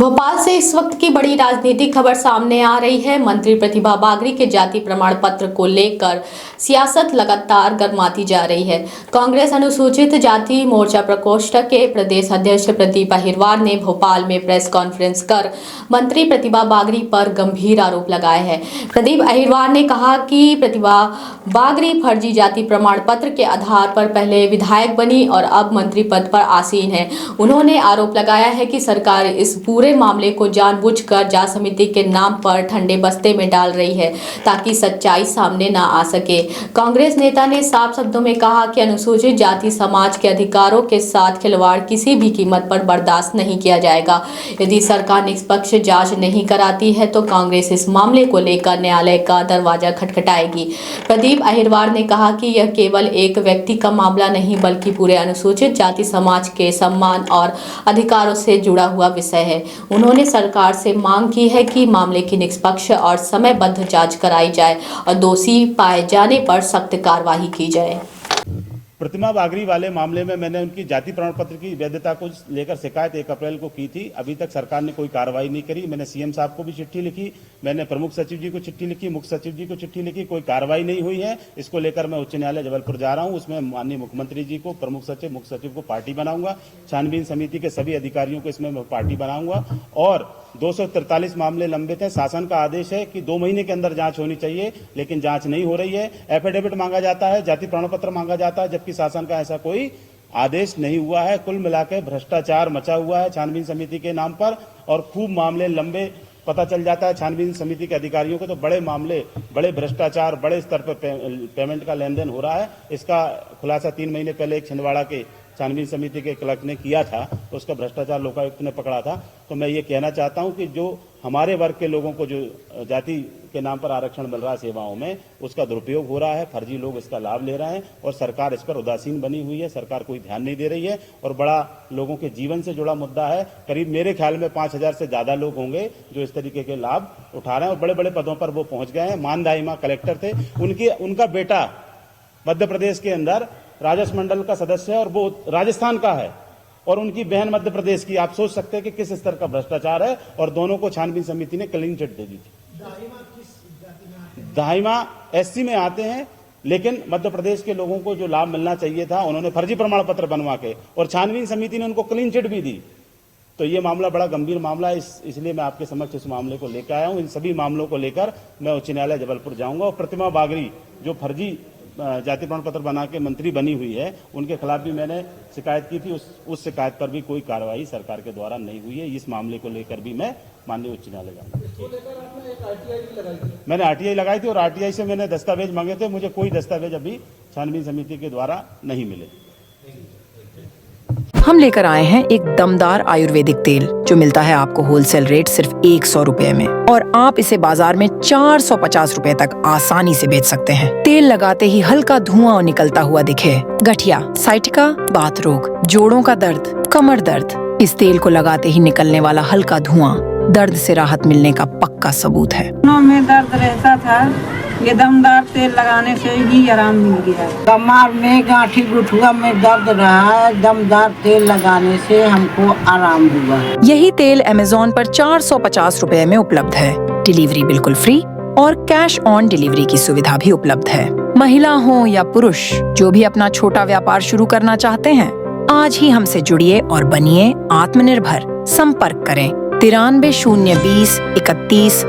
भोपाल से इस वक्त की बड़ी राजनीतिक खबर सामने आ रही है। मंत्री प्रतिभा बागरी के जाति प्रमाण पत्र को लेकर सियासत लगातार गर्माती जा रही है। कांग्रेस अनुसूचित जाति मोर्चा प्रकोष्ठ के प्रदेश अध्यक्ष प्रदीप अहिरवार ने भोपाल में प्रेस कॉन्फ्रेंस कर मंत्री प्रतिभा बागरी पर गंभीर आरोप लगाए हैं। प्रदीप अहिरवार ने कहा कि प्रतिभा बागरी फर्जी जाति प्रमाण पत्र के आधार पर पहले विधायक बनी और अब मंत्री पद पर आसीन है। उन्होंने आरोप लगाया है कि सरकार इस पूरे मामले को जानबूझकर जांच समिति के नाम पर ठंडे बस्ते में डाल रही है ताकि सच्चाई सामने न आ सके। कांग्रेस नेता ने साफ शब्दों में कहा कि अनुसूचित जाति समाज के अधिकारों के साथ खिलवाड़ किसी भी कीमत पर बर्दाश्त नहीं किया जाएगा। यदि सरकार निष्पक्ष जांच नहीं कराती है तो कांग्रेस इस मामले को लेकर न्यायालय का दरवाजा खटखटाएगी। प्रदीप अहिरवार ने कहा कि यह केवल एक व्यक्ति का मामला नहीं बल्कि पूरे अनुसूचित जाति समाज के सम्मान और अधिकारों से जुड़ा हुआ विषय है। उन्होंने सरकार से मांग की है कि मामले की निष्पक्ष और समयबद्ध जांच कराई जाए और दोषी पाए जाने पर सख्त कार्रवाई की जाए। प्रतिभा बागरी वाले मामले में मैंने उनकी जाति प्रमाण पत्र की वैधता को लेकर शिकायत 1 अप्रैल को की थी। अभी तक सरकार ने कोई कार्रवाई नहीं करी। मैंने सीएम साहब को भी चिट्ठी लिखी, मैंने प्रमुख सचिव जी को चिट्ठी लिखी, मुख्य सचिव जी को चिट्ठी लिखी, कोई कार्रवाई नहीं हुई है। इसको लेकर मैं उच्च न्यायालय जबलपुर जा रहा हूं। उसमें माननीय मुख्यमंत्री जी को, प्रमुख सचिव, मुख्य सचिव को पार्टी बनाऊंगा। छानबीन समिति के सभी अधिकारियों को इसमें मैं पार्टी बनाऊंगा। और 243 मामले लंबित हैं। शासन का आदेश है कि 2 महीने के अंदर जांच होनी चाहिए, लेकिन जांच नहीं हो रही है। एफिडेविट मांगा जाता है, जाति प्रमाण पत्र मांगा जाता है, जबकि शासन का ऐसा कोई आदेश नहीं हुआ है। कुल मिलाकर भ्रष्टाचार मचा हुआ है छानबीन समिति के नाम पर और खूब मामले लंबे पता चल जाता है छानबीन समिति के अधिकारियों को। तो बड़े मामले, बड़े भ्रष्टाचार, बड़े स्तर पर पेमेंट का लेन देन हो रहा है। इसका खुलासा 3 महीने पहले एक छिंदवाड़ा के छानबीन समिति के क्लर्क ने किया था, उसका भ्रष्टाचार लोकायुक्त ने पकड़ा था। तो मैं ये कहना चाहता हूं कि जो हमारे वर्ग के लोगों को जो जाति के नाम पर आरक्षण मिल रहा है सेवाओं में, उसका दुरुपयोग हो रहा है, फर्जी लोग इसका लाभ ले रहे हैं और सरकार इस पर उदासीन बनी हुई है। सरकार कोई ध्यान नहीं दे रही है और बड़ा लोगों के जीवन से जुड़ा मुद्दा है। करीब मेरे ख्याल में 5000 से ज्यादा लोग होंगे जो इस तरीके के लाभ उठा रहे हैं और बड़े बड़े पदों पर वो पहुंच गए हैं। मान दाहिमा कलेक्टर थे, उनका बेटा मध्य प्रदेश के अंदर राजस्व मंडल का सदस्य है और वो राजस्थान का है और उनकी बहन मध्य प्रदेश की। आप सोच सकते हैं कि किस स्तर का भ्रष्टाचार है और दोनों को छानबीन समिति ने क्लीन चिट दे दी थी। दाहिमा एससी में आते हैं, लेकिन मध्य प्रदेश के लोगों को जो लाभ मिलना चाहिए था उन्होंने फर्जी प्रमाण पत्र बनवा के और छानबीन समिति ने उनको क्लीन चिट भी दी। तो ये मामला बड़ा गंभीर मामला है, इसलिए मैं आपके समक्ष इस मामले को लेकर आया हूं। इन सभी मामलों को लेकर मैं उच्च न्यायालय जबलपुर जाऊंगा और प्रतिभा बागरी जो फर्जी जाति प्रमाण पत्र बना के मंत्री बनी हुई है, उनके खिलाफ भी मैंने शिकायत की थी। उस शिकायत पर भी कोई कार्रवाई सरकार के द्वारा नहीं हुई है। इस मामले को लेकर भी मैं माननीय उच्च न्यायालय जाऊंगा। मैंने आरटीआई लगाई थी और आरटीआई से मैंने दस्तावेज मांगे थे। मुझे कोई दस्तावेज अभी छानबीन समिति के द्वारा नहीं मिले। हम लेकर आए हैं एक दमदार आयुर्वेदिक तेल जो मिलता है आपको होलसेल रेट सिर्फ 100 रुपए में और आप इसे बाजार में 450 रुपए तक आसानी से बेच सकते हैं। तेल लगाते ही हल्का धुआं निकलता हुआ दिखे। गठिया, साइटिका, बात रोग, जोड़ों का दर्द, कमर दर्द, इस तेल को लगाते ही निकलने वाला हल्का धुआं दर्द से राहत मिलने का पक्का सबूत है। में दर्द रहता था, ये दमदार तेल लगाने से ही आराम मिल गया। कमर में, गांठी गुठुआ में दर्द रहा है, दमदार तेल लगाने से हमको आराम हुआ। यही तेल अमेज़न पर 450 रुपए में उपलब्ध है। डिलीवरी बिल्कुल फ्री और कैश ऑन डिलीवरी की सुविधा भी उपलब्ध है। महिला हो या पुरुष, जो भी अपना छोटा व्यापार शुरू करना चाहते हैं, आज ही हमसे जुड़िए और बनिए आत्मनिर्भर। संपर्क करें 93 020 31